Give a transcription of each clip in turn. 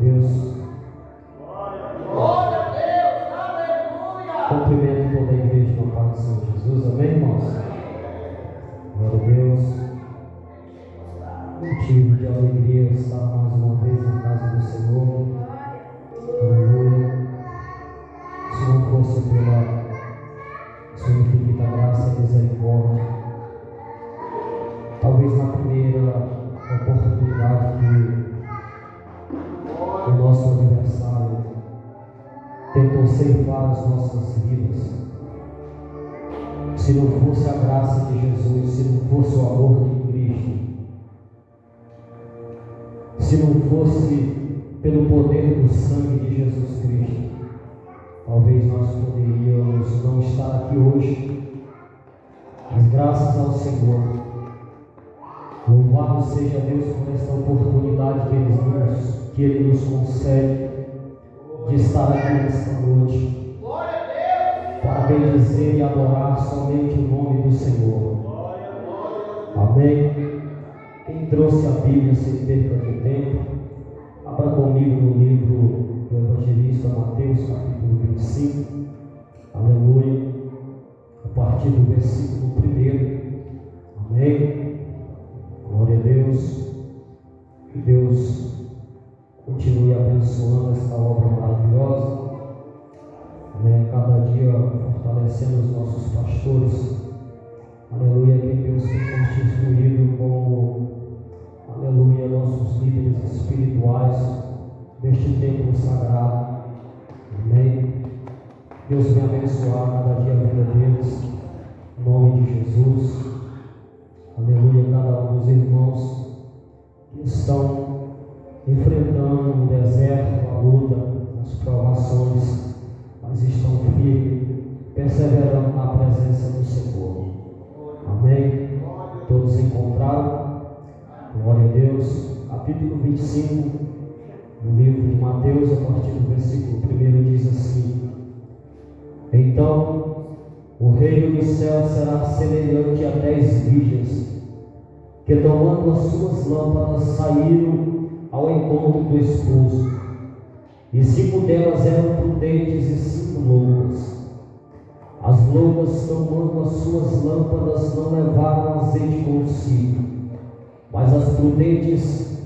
Deus. Glória a Deus, aleluia. Cumprimento toda a igreja no Pai do Senhor Jesus, amém, irmãos? Glória a Deus. Motivo de alegria estar mais uma vez na casa do Senhor. Aleluia. Se não fosse pela sua infinita graça e misericórdia, talvez na primeira oportunidade que o nosso aniversário tentou ceifar as nossas vidas, se não fosse a graça de Jesus, se não fosse o amor de Cristo, se não fosse pelo poder do sangue de Jesus Cristo, talvez nós poderíamos não estar aqui hoje. Mas graças ao Senhor, louvado seja Deus por esta oportunidade que Ele nos concede de estar aqui nesta noite para bendizer e adorar somente o nome do Senhor. Amém. Quem trouxe a Bíblia sem perca de tempo, abra comigo no livro do evangelista Mateus, capítulo 25. Aleluia. A partir do versículo 1. Amém. Glória a Deus. Que Deus continue abençoando esta obra maravilhosa, cada dia fortalecendo os nossos pastores, aleluia, que Deus tem constituído como, aleluia, nossos líderes espirituais deste templo sagrado, amém. Deus venha abençoar cada dia a vida deles, em nome de Jesus, aleluia, cada um dos irmãos que estão enfrentando o deserto, a luta, as provações, mas estão firmes, perseverando na presença do Senhor. Amém? Todos encontraram? Glória a Deus. Capítulo 25, no livro de Mateus, a partir do versículo 1, diz assim: Então, o reino dos céus será semelhante a 10 virgens, que tomando as suas lâmpadas saíram ao encontro do esposo, e 5 delas eram prudentes e 5 loucas. As loucas, tomando as suas lâmpadas, não levaram azeite consigo, mas as prudentes,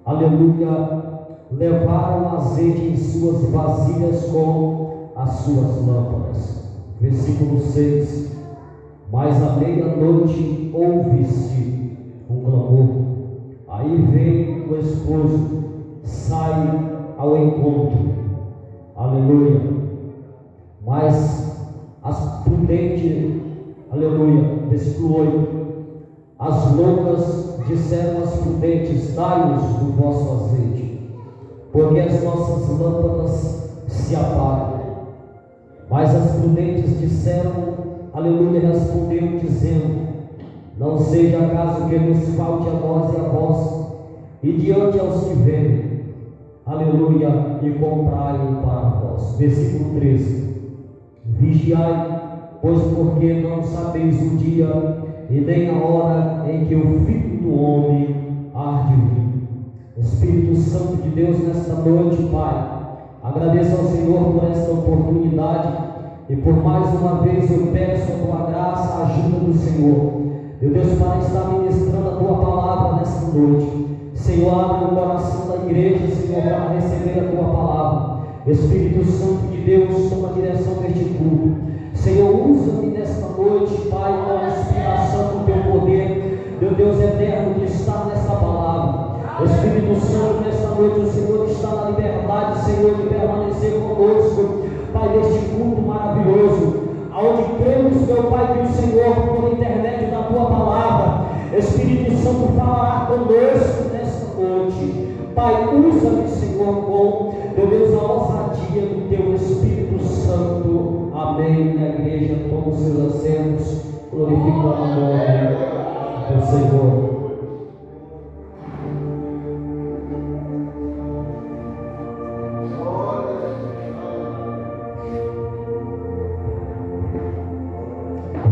aleluia, levaram azeite em suas vasilhas com as suas lâmpadas. Versículo 6: Mas à meia-noite ouve-se um clamor. Aí vem o esposo, sai ao encontro, aleluia. Mas as prudentes, aleluia, versículo 8: As loucas disseram às prudentes: Dai-nos o vosso azeite, porque as nossas lâmpadas se apagam. Mas as prudentes disseram, aleluia, responderam dizendo: Não seja acaso que nos falte a nós e a vós, e diante aos que vendem, aleluia, e comprai-o para vós. Versículo 13: Vigiai, pois porque não sabeis o dia e nem a hora em que o Filho do Homem há de vir. Espírito Santo de Deus, nesta noite, Pai, agradeço ao Senhor por esta oportunidade, e por mais uma vez eu peço a tua graça, a ajuda do Senhor, meu Deus, para estar ministrando a tua palavra nesta noite. Senhor, abre o coração da igreja, Senhor, para receber a tua palavra. Espírito Santo de Deus, toma a direção deste culto. Senhor, usa-me nesta noite, Pai, com a inspiração do teu poder, meu Deus eterno, que está nesta palavra. Espírito Santo, nesta noite o Senhor está na liberdade, Senhor, de permanecer conosco, Pai, deste culto maravilhoso, aonde cremos, meu Pai, que o Senhor, por intermédio da tua palavra, Espírito Santo falará conosco nesta noite. Pai, usa-me, Senhor, com, meu Deus, a ousadia do teu Espírito Santo. Amém. Na igreja, todos os seus assentos, glorificando o nome do Senhor.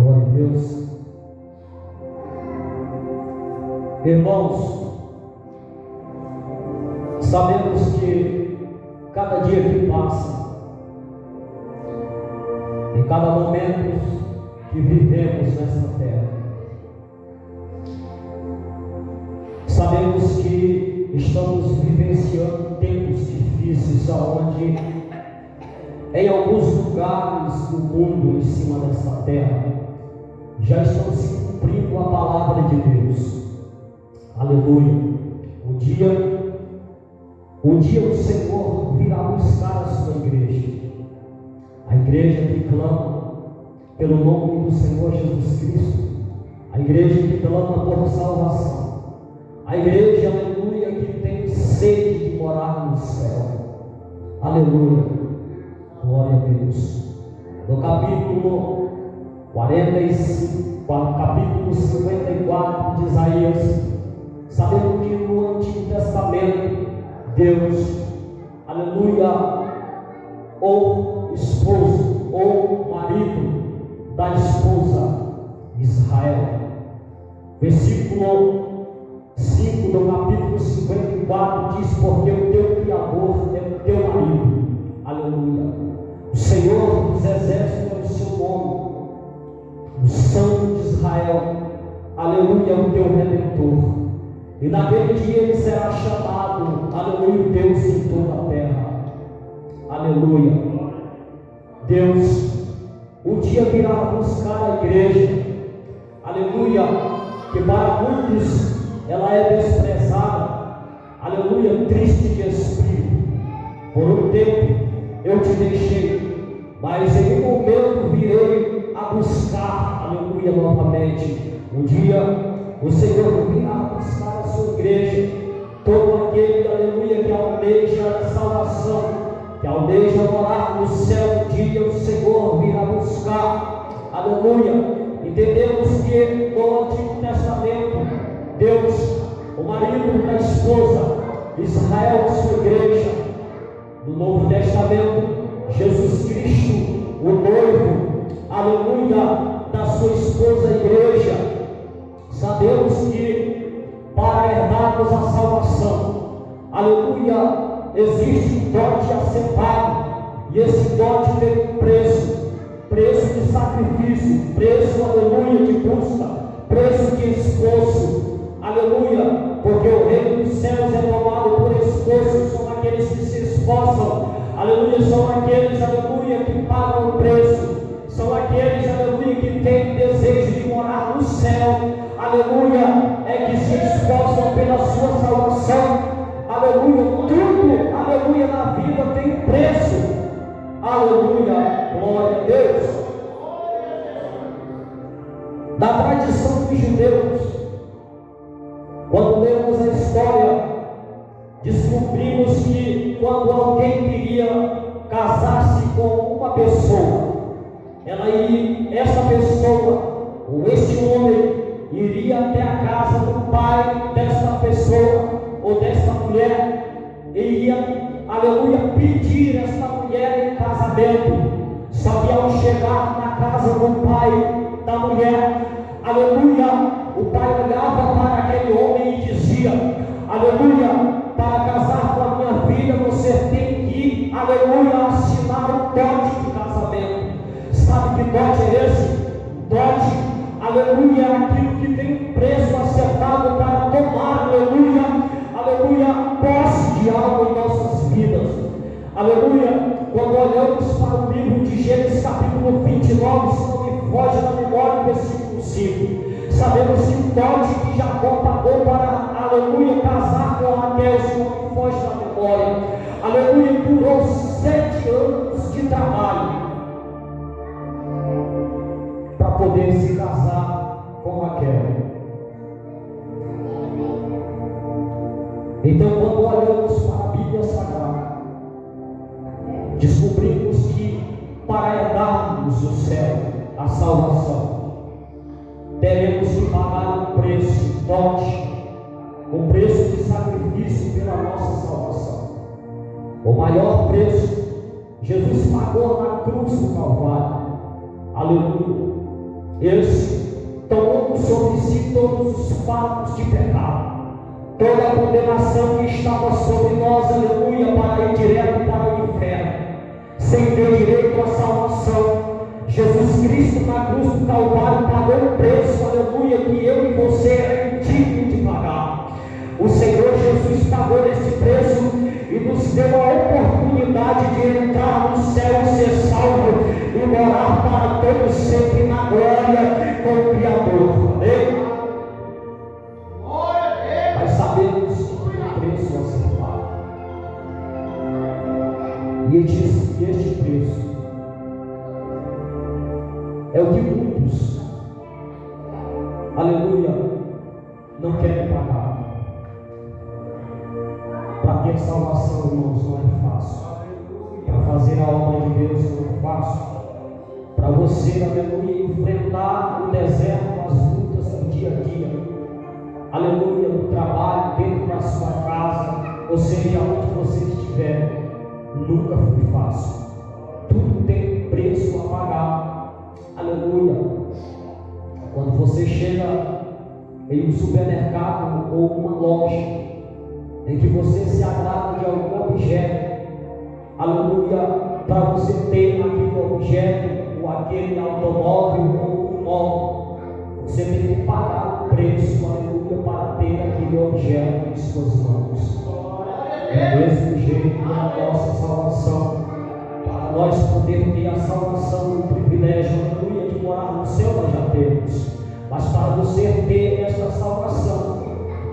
Glória a Deus. Irmãos, Sabemos que cada dia que passa, em cada momento que vivemos nesta terra, sabemos que estamos vivenciando tempos difíceis, aonde em alguns lugares do mundo, em cima desta terra, já estão se cumprindo a palavra de Deus. Aleluia. Um dia o Senhor virá buscar a sua igreja, a igreja que clama pelo nome do Senhor Jesus Cristo, a igreja que clama por salvação, a igreja, aleluia, que tem sede de morar no céu. Aleluia. Glória a Deus. No capítulo 54 de Isaías, sabemos que no Antigo Testamento, Deus, aleluia, ou esposo, ou marido da esposa Israel. Versículo 5 do capítulo 54 diz: porque o teu Criador é o teu marido. Aleluia. O Senhor dos exércitos é o seu nome, o Santo de Israel, aleluia, é o teu Redentor. E naquele dia ele será chamado, aleluia, Deus de toda a terra. Aleluia. Deus um dia virá buscar a igreja, aleluia, que para muitos ela é desprezada, aleluia, triste de espírito. Por um tempo eu te deixei, mas em um momento virei a buscar, aleluia, novamente. Um dia o Senhor virá buscar a sua igreja, todo aquele, aleluia, que almeja a salvação, que almeja morar no céu. Um dia o Senhor virá buscar, aleluia. Entendemos que no Antigo Testamento, Deus, o marido da esposa, Israel, a sua igreja. No Novo Testamento, Jesus Cristo, o noivo, aleluia, da sua esposa, a igreja. Sabemos que para herdarmos a salvação, aleluia, existe um dote a ser pago, e esse dote tem um preço de sacrifício, preço, aleluia, de busca, preço de esforço, aleluia, porque o reino dos céus é tomado por esforço. São aqueles que se esforçam, aleluia, são aqueles, aleluia, que pagam o preço, são aqueles, aleluia, que têm desejo de morar no céu, aleluia, é que se esforçam pela sua salvação, aleluia. Tudo, aleluia, na vida tem um preço, aleluia, glória a Deus. Da tradição dos judeus, quando lemos a história, descobrimos que quando alguém queria casar-se com uma pessoa, essa pessoa, ou este homem, iria até a casa do pai desta pessoa, ou desta mulher, e iria, aleluia, pedir esta mulher em casamento. Só que ao chegar na casa do pai da mulher, aleluia, o pai olhava para aquele homem e dizia: aleluia, para casar com a minha filha você tem que, aleluia, assinar um dote de casamento. Sabe que dote é esse? Dote, aleluia, é aquilo que tem um preço acertado para tomar, aleluia, posse de algo em nossas vidas. Aleluia. Quando olhamos para o livro de Gênesis capítulo 29, se não me foge da memória, versículo 5, sabemos que o dote que Jacó pagou para, aleluia, casar com Raquel, se não me foge da memória, aleluia, durou 7 anos de trabalho para poder se casar com Raquel. Então, quando olhamos para a Bíblia Sagrada, descobrimos que para herdarmos o céu, a salvação, teremos que pagar um preço, um preço de sacrifício pela nossa salvação. O maior preço Jesus pagou na cruz do Calvário. Aleluia. Esse tomou sobre si todos os fardos de pecado, toda a condenação que estava sobre nós sem ter direito à salvação. Jesus Cristo na cruz do Calvário pagou um preço, aleluia, que eu e você é indigno de pagar. O Senhor Jesus pagou esse preço e nos deu a oportunidade de entrar no céu e ser salvo e morar para todos sempre na glória com o Criador. Amém? Mas sabemos que o preço a ser pago. E este preço é o que muitos, aleluia, não querem pagar. Para ter salvação, irmãos, não é fácil. Para fazer a obra de Deus não é fácil. Para você, aleluia, enfrentar o deserto, as lutas do dia a dia, aleluia, no trabalho, dentro da sua casa, ou seja, onde você estiver, nunca foi fácil. Tudo tem preço a pagar. Aleluia. Quando você chega em um supermercado ou uma loja em que você se agrada de algum objeto, aleluia, para você ter aquele objeto ou aquele automóvel ou um móvel, você tem que pagar o preço, aleluia, para ter aquele objeto em suas mãos. Do mesmo jeito que a nossa salvação, para nós poder ter a salvação, o privilégio, aleluia, de morar no céu, nós já temos. Mas para você ter esta salvação,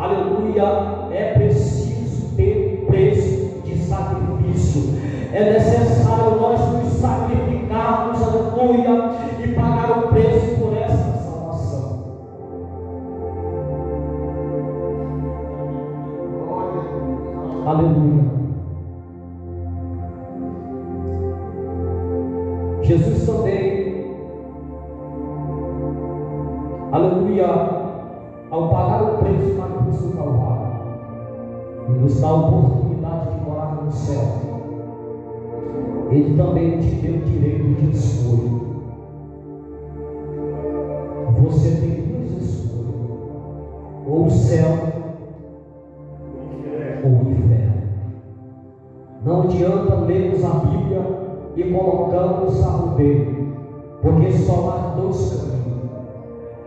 aleluia, é preciso ter preço de sacrifício. É necessário nós nos sacrificarmos, aleluia, e pagar o preço por esta salvação. Aleluia. Jesus também, aleluia, ao pagar o preço na cruz do Calvário, e nos dá a oportunidade de morar no céu, Ele também te deu o direito de escolha. Você tem duas escolhas: ou o céu ou o inferno. Não adianta lermos a Bíblia e colocamos a rodeio, porque só há dois caminhos.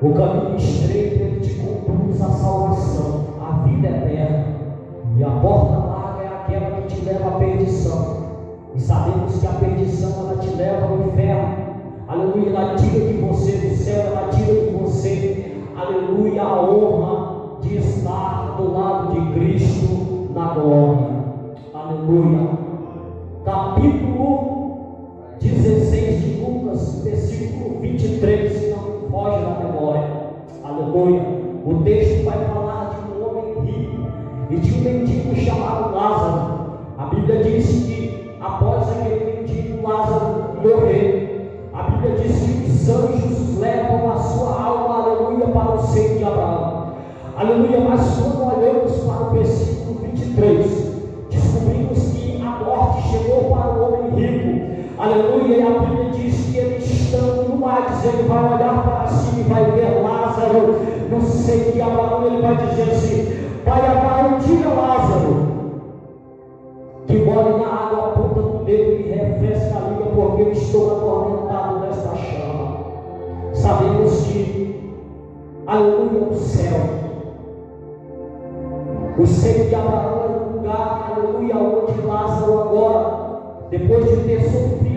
O caminho estreito, ele te conduz à salvação, à vida eterna, e a porta larga é aquela que te leva à perdição. E sabemos que a perdição, ela te leva ao inferno. Aleluia, ela tira de você do céu, ela tira de você, aleluia, a honra de estar do lado de Cristo na glória. Aleluia. Capítulo 16 de Lucas, versículo 23, se não me foge da memória. Aleluia. O texto vai falar de um homem rico e de um mendigo chamado Lázaro. A Bíblia diz que após aquele mendigo Lázaro morrer, a Bíblia diz que os anjos levam a sua alma, aleluia, para o seio de Abraão. Aleluia. Mas quando olhamos para o versículo 23, descobrimos que a morte chegou para o homem rico. Aleluia, e a Bíblia diz que ele, estando no Hades, ele vai olhar para cima e vai ver Lázaro no seio de Abraão. Ele vai dizer assim: Pai Abraão, diga Lázaro que molhe na água a ponta do dedo e refresca a língua, porque eu estou atormentado nesta chama. Sabemos que, aleluia, o céu, o seio de Abraão era um lugar, aleluia, onde Lázaro agora, depois de ter sofrido,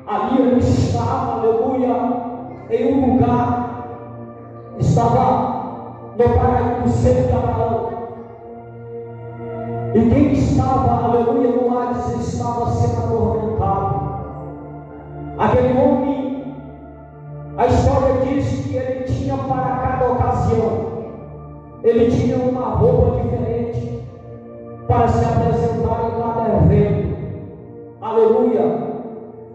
ali ele estava, aleluia, em um lugar, estava no paraíso do seio de Abraão. E quem estava, aleluia, no Hades estava sendo atormentado. Aquele homem, a história diz que ele tinha para cada ocasião, ele tinha uma roupa diferente para se apresentar em cada evento. Aleluia.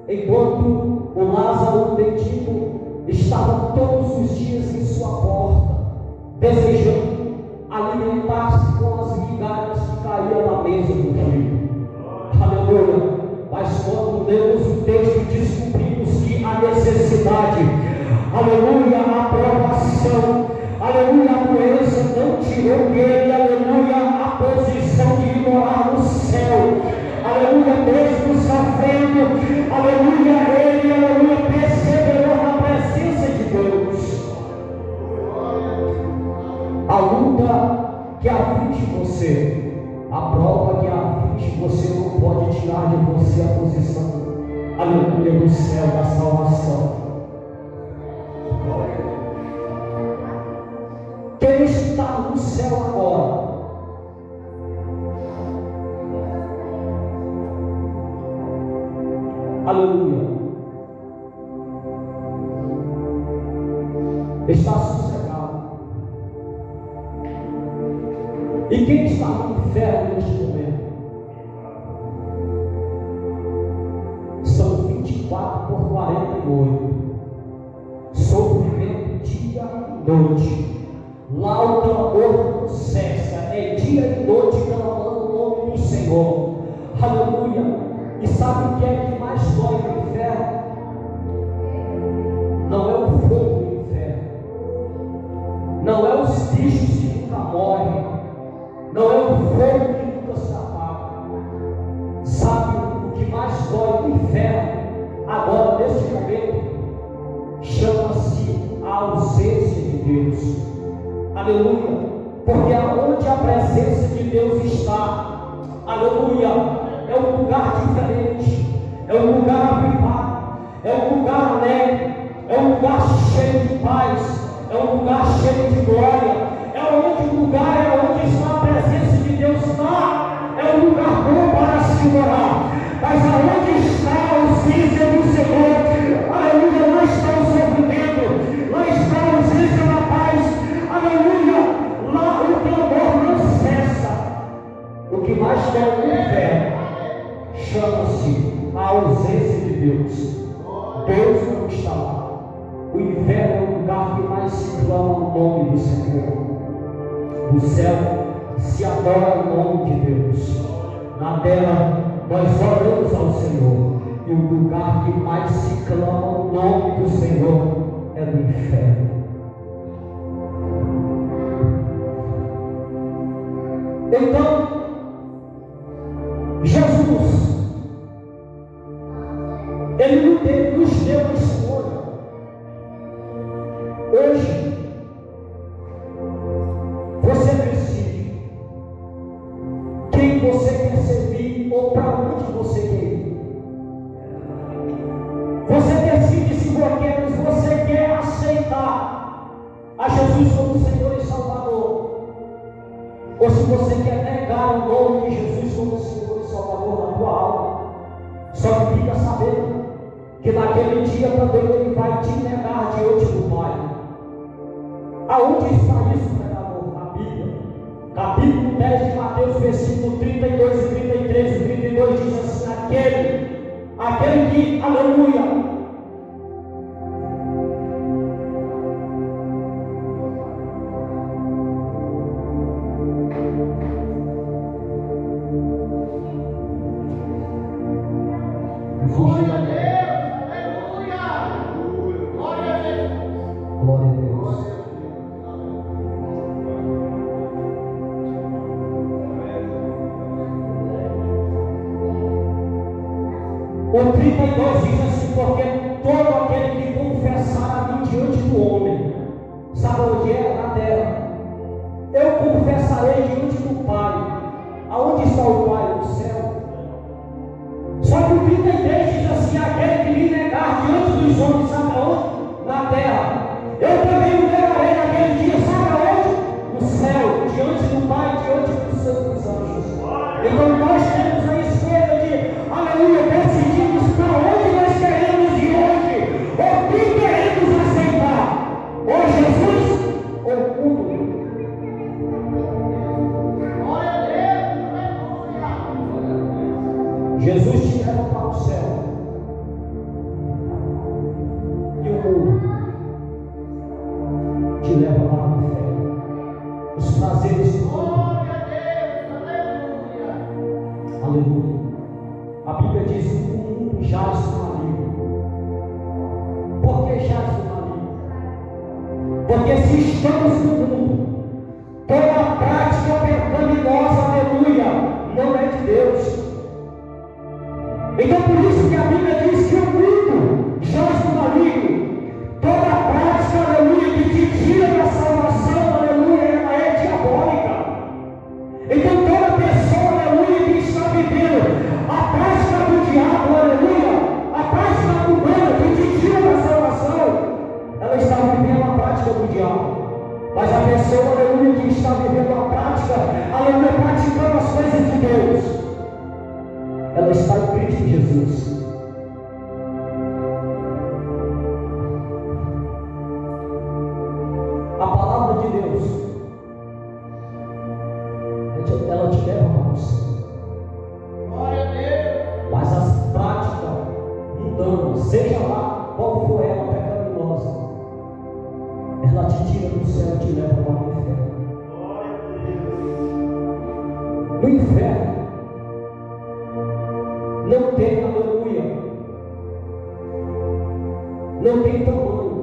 Enquanto o Lázaro, o mendigo, estava todos os dias em sua porta, desejando alimentar-se com as migalhas que caíam na mesa do filho. Aleluia. Mas quando lemos o texto, descobrimos que a necessidade, aleluia, a provação, aleluia, a doença não tirou dele, aleluia, a posição de ir morar no céu. Aleluia. mesmo sofrendo, aleluia, ele, aleluia, perseverou na presença de Deus. A luta que aflige você, a prova que aflige você, não pode tirar de você a posição, aleluia, do céu, da salvação. Quem está no céu agora, aleluia, está sossegado. E quem está no inferno neste momento? São 24 por 48. Sofrimento dia e noite. Lá o clamor não cessa. É dia e noite clamando o nome do Senhor. Aleluia. E sabe o que é que mais dói no inferno? Não é o fogo do inferno. Não é os bichos que nunca morrem. Não é o fogo que nunca se apaga. Sabe o que mais dói no inferno? Agora, neste momento, chama-se a ausência de Deus. Aleluia. Porque aonde a presença de Deus está, aleluia, é um lugar diferente, é um lugar avivado, é um lugar alegre, é um lugar cheio de paz, é um lugar cheio de glória, é um lugar onde está a presença de Deus lá, é um lugar bom para se morar. Mas aonde está a ausência do Senhor, aleluia, lá está o sofrimento, lá está a ausência da paz, aleluia, lá o clamor não cessa. O que mais dói no inferno chama-se a ausência de Deus. Deus não está lá. O inferno é o lugar que mais se clama o nome do Senhor. No céu se adora o nome de Deus. Na terra nós oramos ao Senhor. E o lugar que mais se clama o nome do Senhor é no inferno. Então, Jesus, Ele nos deu a escolha. Hoje, você decide quem você quer servir ou para onde você quer ir. Você decide se você quer aceitar a Jesus como Senhor e Salvador, ou se você quer negar o nome de Jesus como Senhor e Salvador na tua alma. Só que fica sabendo que naquele dia também Ele vai te negar diante do Pai. Aonde está isso, pregador? Na Bíblia. Capítulo 10 de Mateus, versículo 32 e 33. O 32 diz assim: aquele que, aleluia, o 32 diz assim: porque todo aquele que confessar a mim diante do homem, sabe onde é? Na terra, eu confessarei diante do Pai. Aonde está o Pai? No céu. Só que o 33 diz assim: aquele que me negar diante dos homens, sabe aonde? Na terra, eu também o negarei naquele dia, sabe aonde? No céu, diante do Pai, diante dos santos anjos. Então nós temos a escolha de, aleluia, decidirmos para onde nós queremos ir hoje, ou quem queremos aceitar, ou Jesus ou o mundo. Jesus te leva para o céu e o mundo te leva para o inferno. Os prazeres do mundo. Aleluia. A Bíblia diz que o mundo jaz no maligno. Por que jaz no maligno? Porque se estamos no mundo, toda a prática pecaminosa, aleluia, não é de Deus. prática do diabo. Mas a pessoa, aleluia, que está vivendo a prática, aleluia, praticando as coisas de Deus, ela está em Cristo Jesus. A palavra de Deus, ela te leva para o céu. Glória a Deus. Mas as práticas mundanas, seja lá qual for ela, pecaminosa, ela te tira do céu e te leva para o inferno. Glória a Deus. No inferno não tem, aleluia, não tem tamanho.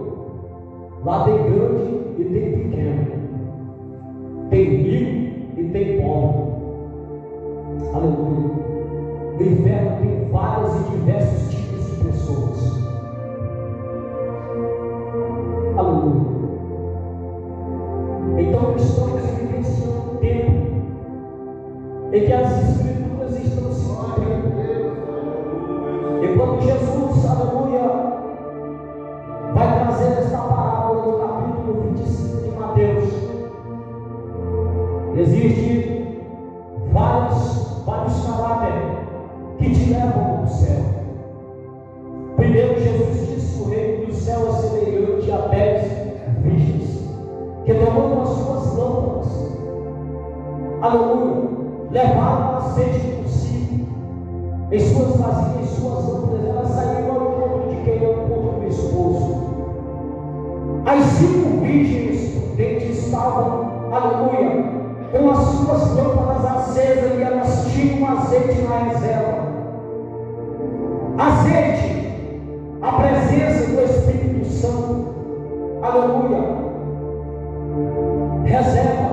Lá tem grande e tem pequeno, tem rico e tem pobre. Aleluia. No inferno tem vários e diversos tipos de pessoas. Aleluia. Então estamos vivenciando um tempo em que as escrituras estão se cumprindo. E quando Jesus, aleluia, vai trazer esta parábola no capítulo 25 de Mateus, existe vários caráteres que te levam ao céu. Primeiro, Jesus disse: o reino do céu é semelhante a 10 virgens que, tomando as suas lâmpadas, aleluia, levaram azeite consigo em suas vasilhas, em suas lâmpadas. Elas saíram ao encontro de quem? Ao encontro do esposo. As 5 virgens prudentes estavam, aleluia, com as suas lâmpadas acesas, e elas tinham azeite na reserva. Azeite, a presença do Espírito Santo, aleluia. Reserva,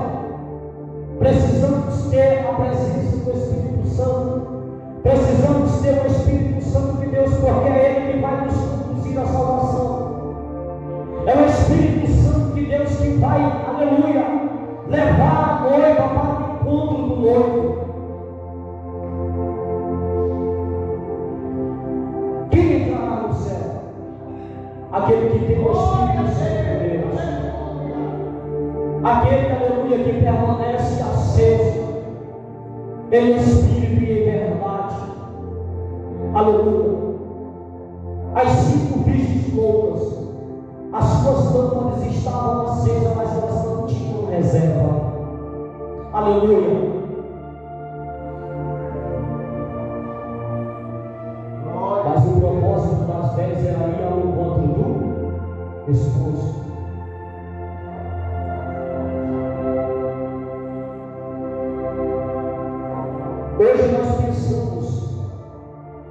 precisamos ter a presença do Espírito Santo, precisamos ter o Espírito Santo de Deus, porque é Ele que vai nos conduzir à salvação. É o Espírito Santo de Deus que vai, aleluia, levar a noiva para o encontro do noivo. Quem entrará no céu? Aquele que tem o Espírito Santo de Deus. Aquele, aleluia, que permanece aceso em espírito e em verdade. Aleluia. As 5 virgens loucas, as suas lâmpadas estavam acesas, mas elas não tinham reserva. Aleluia. Mas o propósito das 10 era ir ao encontro do esposo. Hoje nós pensamos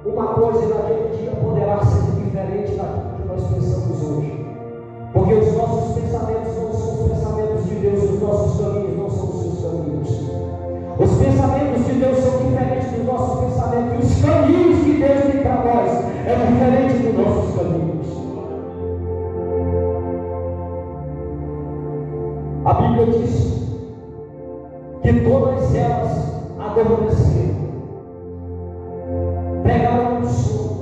uma coisa, e naquele dia poderá ser diferente daquilo que nós pensamos hoje. Porque os nossos pensamentos não são os pensamentos de Deus, os nossos caminhos não são os seus caminhos. Os pensamentos de Deus são diferentes dos nossos pensamentos, e os caminhos que Deus tem para nós é diferente dos nossos caminhos. A Bíblia diz que todas elas adormeceram, pegaram um sono.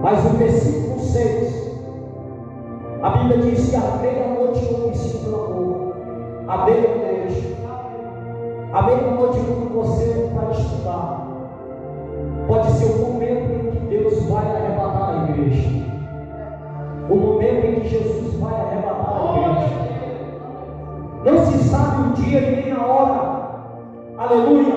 Mas no versículo 6, a Bíblia diz que à meia-noite houve-se um clamor. À meia-noite. À meia-noite, quando você vai estudar, pode ser o momento em que Deus vai arrebatar a igreja. O momento em que Jesus vai arrebatar a igreja. Não se sabe o dia e nem a hora. Aleluia.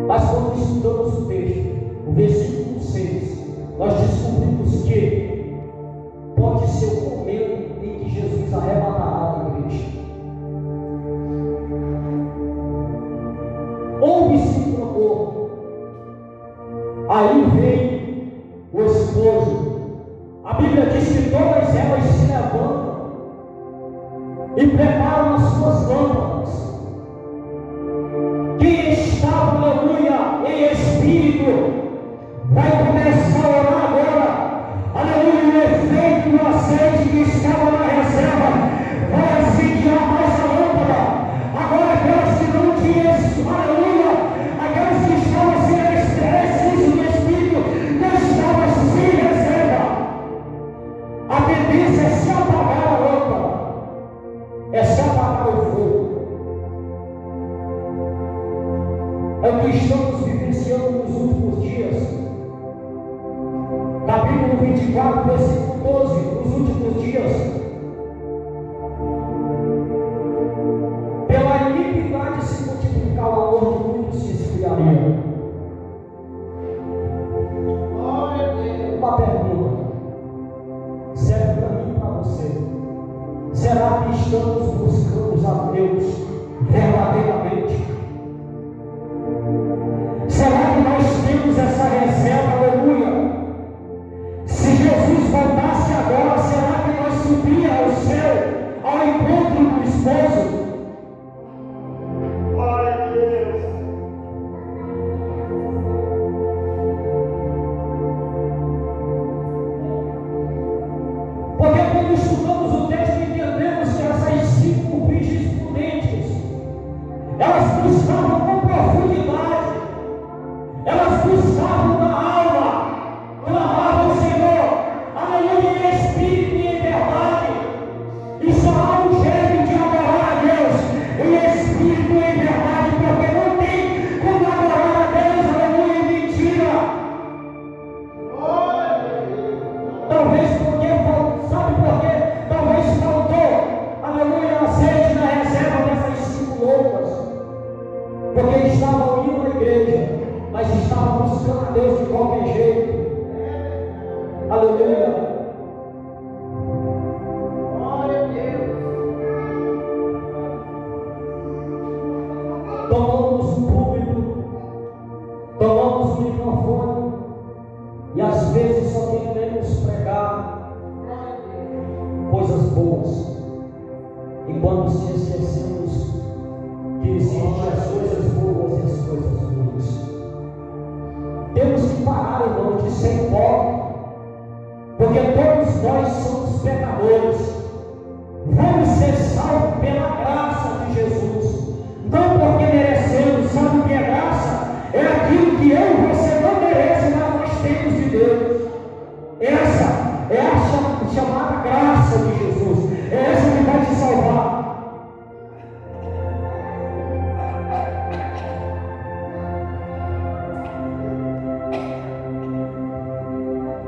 Mas quando estudamos o texto, o versículo 6, nós descobrimos que pode ser o momento em que Jesus arrebatará a igreja. Houve-se um clamor. Aí veio o esposo. A Bíblia diz que todas elas se levantam e preparam as suas lâmpadas. Quem estava, aleluia, em espírito, vai começar a orar agora. Aleluia, o efeito do azeite que estava na reserva vai incendiar mais a lâmpada. Agora aquelas que não tinham, aleluia, aquelas que estavam sem exercício do espírito, não estavam sem reserva. A É o que estamos vivenciando nos últimos dias. Capítulo 24, versículo 12, nos últimos dias. Pela iniquidade se multiplicar, o amor de muitos se esfriaria. Uma pergunta, serve para mim e para você. Será que estamos buscando a Deus verdadeiramente? Será que nós temos essa reserva, aleluia? Se Jesus voltasse agora, será que nós subíamos ao céu, ao encontro do esposo? Glória a Deus. Porque quando estudamos o texto, entendemos que essas 5 virgens prudentes, elas buscavam com profundidade, elas buscavam na alma, clamavam ao Senhor, aleluia, em espírito e em verdade. Isso há um jeito de adorar a Deus, em espírito e em verdade, porque não tem como adorar a Deus, aleluia, em mentira. Talvez porque, sabe por quê? Talvez faltou, aleluia, azeite na reserva dessas 5 loucas, porque estavam indo à igreja, mas estavam buscando a Deus de qualquer jeito. Aleluia. Glória a Deus. Tomamos o púlpito, tomamos o microfone e às vezes só queremos pregar coisas boas, e quando se esquecemos que existem as coisas boas e as coisas ruins. Temos que parar, irmão, de ser hipócrita, porque todos nós somos pecadores. Vamos ser salvos pela graça de Jesus, não porque merecemos. Sabe o que é graça? É aquilo que eu e você não merecemos, mas nós temos de Deus. Essa é a chamada graça de Jesus. É essa que vai te salvar.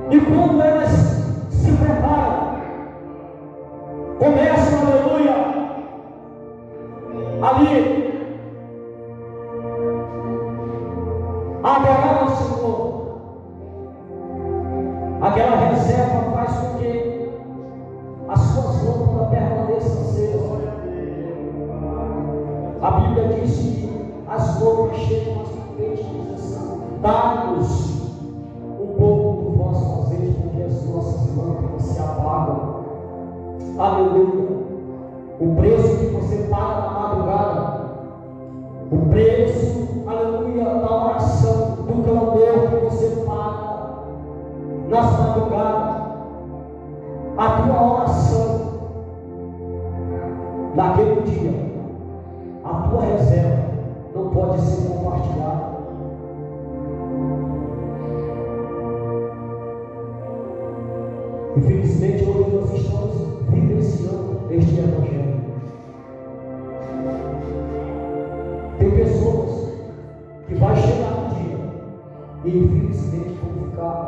E quando elas se preparam, começam, aleluia, ali a adorar ao Senhor, aquela reserva faz com que as suas lâmpadas permaneçam acesas. A Bíblia diz que as lâmpadas chegam às frente e dizem assim: dá-nos um pouco do vosso azeite, porque as nossas lâmpadas se apagam. Aleluia. O preço que você paga na madrugada, o preço, aleluia, da oração, do clamor que você paga nas madrugadas, a tua oração naquele dia, a tua reserva não pode ser compartilhada. Infelizmente, hoje nós estamos vivenciando este evangelho. Tem pessoas que vai chegar um dia e infelizmente vão ficar.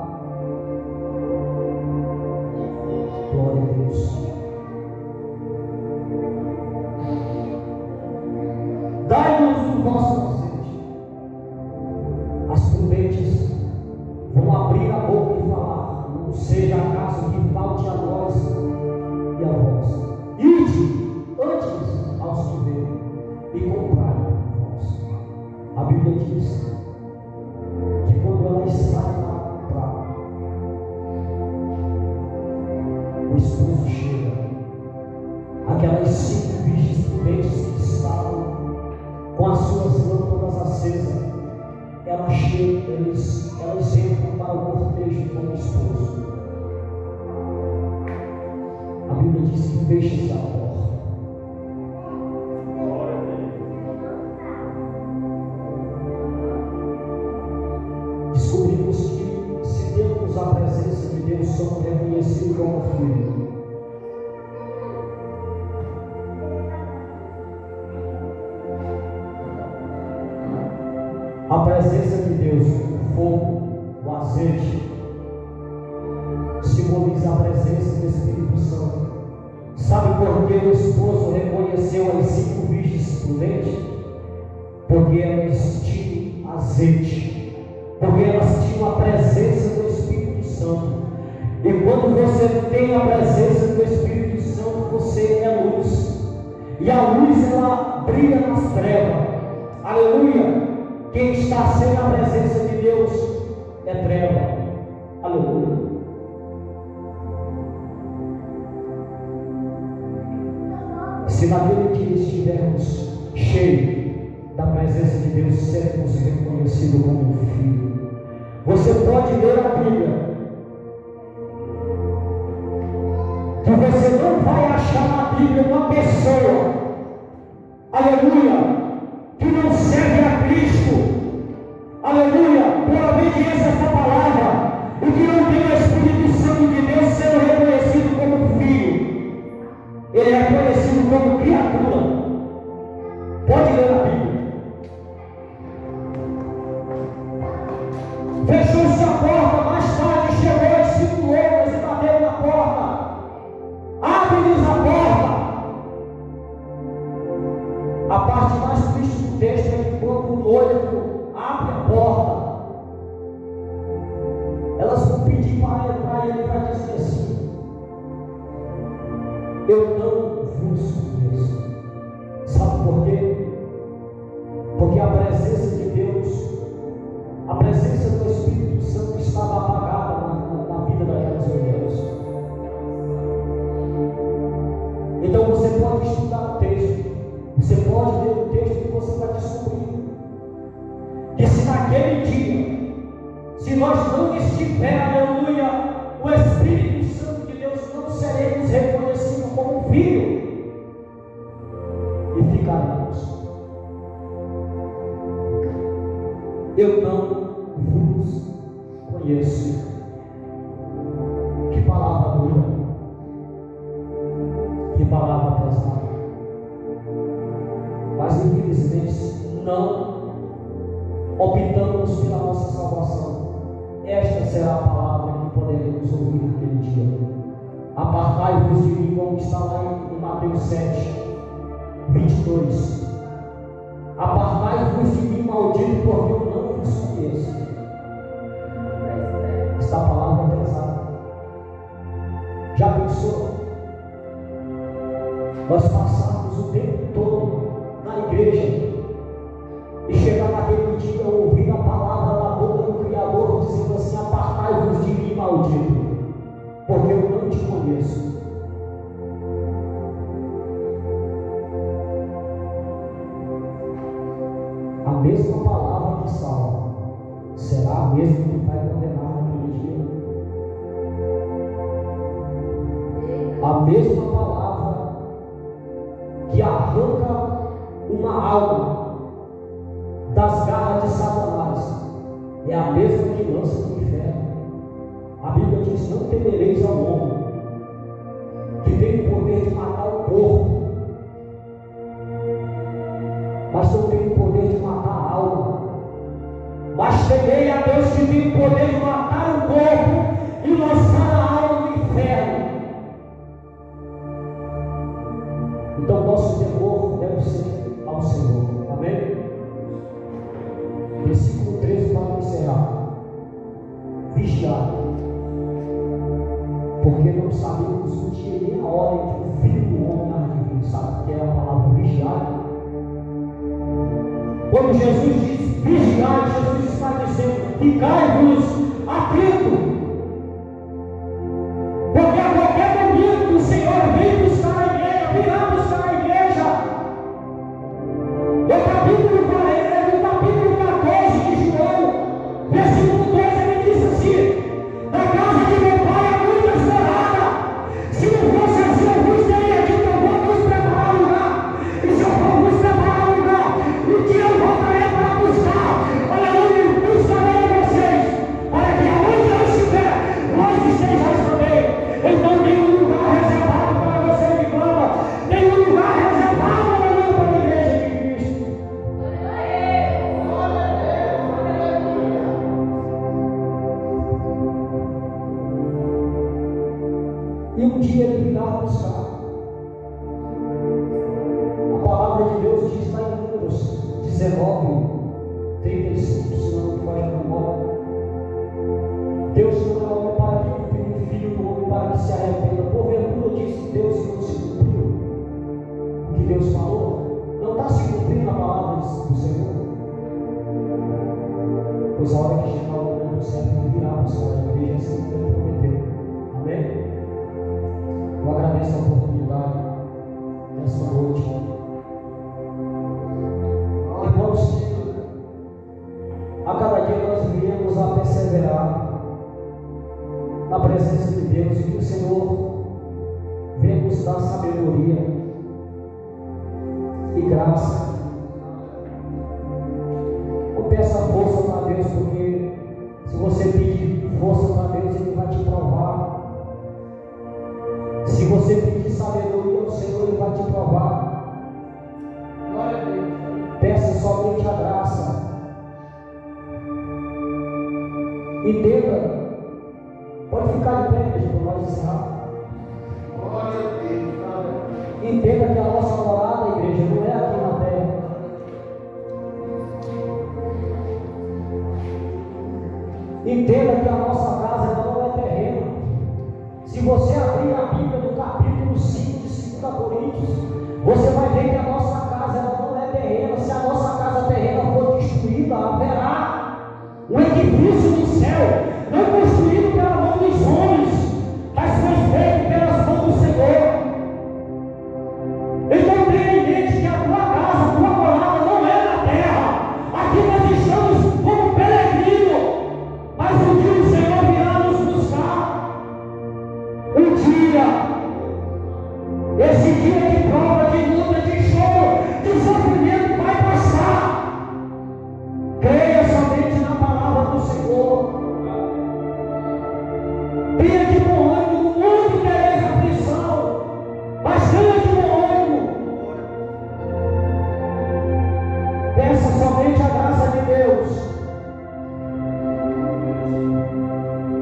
Glória a Deus. Dai-nos o vosso azeite. As prudentes vão abrir a boca e falar: não seja acaso que falte a nós e a vós. Ide antes aos que veem e comprai vós. A Bíblia diz que quando elas saem para comprar, o esposo chega. Aquelas 5 virgens prudentes que estavam com as suas lâmpadas acesas, elas chegam, elas entram para o cortejo com o esposo. A Bíblia diz que fecha-se a porta. Descobrimos que, se temos a presença de Deus, somos reconhecidos como filhos. A presença de Deus, o fogo, o azeite, simboliza a presença do Espírito Santo. Sabe por que o esposo reconheceu as 5 virgens prudentes? Porque elas tinham azeite, porque elas tinham a presença do Espírito Santo. E quando você tem a presença do Espírito Santo, você é luz. E a luz, ela brilha nas trevas. Aleluia! Quem está sem a presença de Deus é treva. Aleluia! Se naquele dia estivermos cheios da presença de Deus, seremos reconhecidos como um filho. Você pode ler a Bíblia, que você não vai achar na Bíblia uma pessoa, aleluia, que não serve a Cristo, aleluia, por obediência a essa palavra, e que não tem o Espírito Santo de Deus sendo reconhecido como filho. Ele é conhecido como criatura. Pode ler a Bíblia. Fechou-se a porta, mais tarde chegou os 5 homens e bateram na porta. Abre-lhes a porta. A parte mais triste do texto é que quando o noivo abre a porta, elas vão pedir para entrar e ele vai dizer assim: eu não vos conheço. Sabe por quê? Porque a presença de Deus, a presença do Espírito Santo estava apagada na vida daquelas mulheres. Então você pode estudar o texto, você pode ler o texto e você vai descobrir que se naquele dia, se nós não estiver, aleluia, o Espírito Santo de Deus, não seremos reconhecidos como filho e ficaremos. Eu não vos conheço. Que palavra dura, que palavra pesada. Mas infelizmente não optamos pela nossa salvação. Esta será a palavra que poderemos ouvir naquele dia. Apartai-vos de mim, como está lá em Mateus 7, 22. Apartai-vos de mim, maldito, porque eu não vos conheço. Esta palavra é pesada. Já pensou? Nós passamos o tempo todo na igreja e chegar naquele dia ouvir a palavra da boca do Criador dizendo assim: apartai-vos de mim, maldito, porque eu não te conheço. A mesma palavra que salva será a mesma que vai condenar naquele dia. A mesma palavra que arranca uma alma das garras de Satanás é a mesma que lança no inferno. A Bíblia diz: não temereis ao homem que tem o poder de matar o corpo, mas não tem o poder de matar a alma. Mas temei a Deus que tem o poder de matar o corpo e lançar a alma no inferno. Então nosso temor deve ser ao Senhor. Amém? Versículo 13 para encerrar. Vigiar, porque não sabemos o dia nem a hora em que o Filho do Homem há de vir. Sabe o que é a palavra vigiar? Quando Jesus diz vigiar, Jesus está dizendo: ficai-vos atentos, porque a qualquer momento o Senhor vem buscar a igreja, virá buscar a igreja. No capítulo 14 de João, versículo 2, ele diz assim: na casa de meu pai há muitas moradas, se não fosse assim eu vos teria dito, eu vou vos preparar lugar, e se eu for vos preparar lugar, o dia eu voltarei para buscar, aleluia, buscarei vocês, para que aonde eu 19:35, se não me falha a memória. Deus não é homem para que crie, filho do homem para que se arrependa. Porventura disse Deus e não se cumpriu o que Deus falou. Não está se cumprindo a palavra do Senhor. Pois a hora que chegar o momento certo, virá buscar a igreja, assim como Ele prometeu. Amém? Eu agradeço a oportunidade nessa noite. Irmãos, a cada dia nós viemos a perseverar na presença de Deus e que o Senhor venha nos dar sabedoria e graça. Eu peço a força para Deus, porque se você pedir força para Deus, Ele vai te provar. Se você pedir sabedoria ao Senhor, Ele vai te provar. Glória a Deus. Peça somente a graça. Entenda. Pode ficar de pé, igreja, para nós encerrar. Glória a Deus. Entenda que a nossa morada, igreja, não é aqui na terra. Entenda que a nossa casa ela não é terrena. Se você abrir a Bíblia no capítulo 5 de 2 Coríntios, você vai ver que a nossa casa ela não é terrena. Se a nossa casa terrena for destruída, haverá um edifício no céu, não construído pela mão dos homens, mas foi feito pelas mãos do Senhor. Então tenha em mente que a tua casa, a tua morada não é na terra. Aqui nós estamos como peregrinos, mas um dia o Senhor virá nos buscar. Um dia, esse dia de prova, de luta, de choro, de sofrimento vai passar. Creia somente na palavra do Senhor. Tenha de bom ânimo, no mundo tereis aflição, mas tenha de bom ânimo. Peça somente a graça de Deus.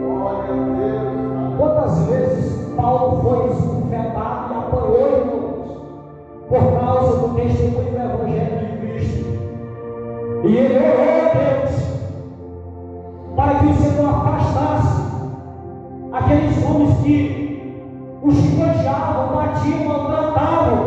Glória a Deus. Quantas vezes Paulo foi esbofetado e apanhou, irmãos, por causa do testemunho do Evangelho de Cristo. E ele orou a Deus para que o Senhor afastasse aqueles homens que o chicoteavam, batiam, maltratavam,